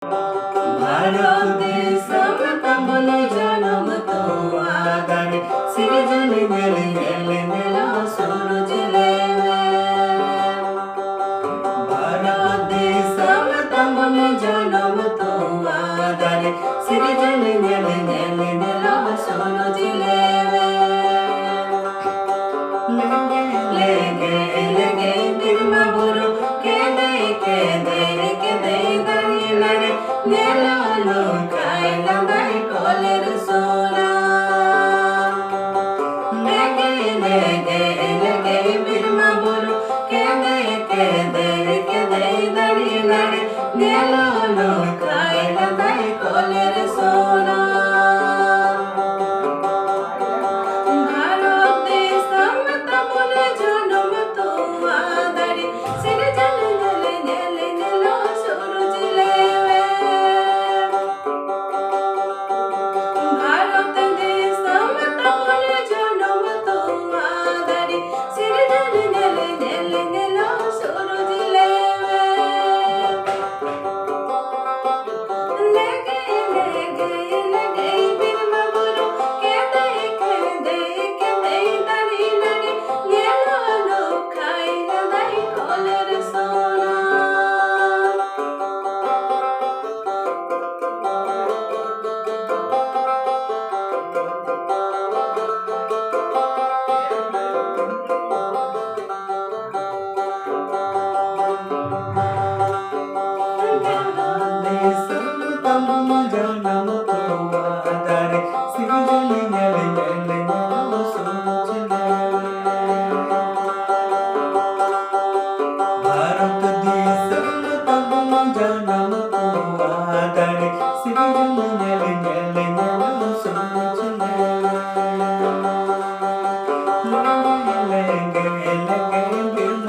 भारत देशम तमन जनम तो आदर सृजन गल गल नेला सूरज लेवे। भारत देशम तमन जनम तो आदर सृजन गल गल नेला सूरज लेवे। लगे लगे बिरमा बुरु के दे दरी लरे नेला लोकाय लंगाई कोलेर सोना। लगे लगे लगे बिरमा बुरु के दे दरी लरे नेला लोकाय लंगाई कोलेर सोना। Lenge lenge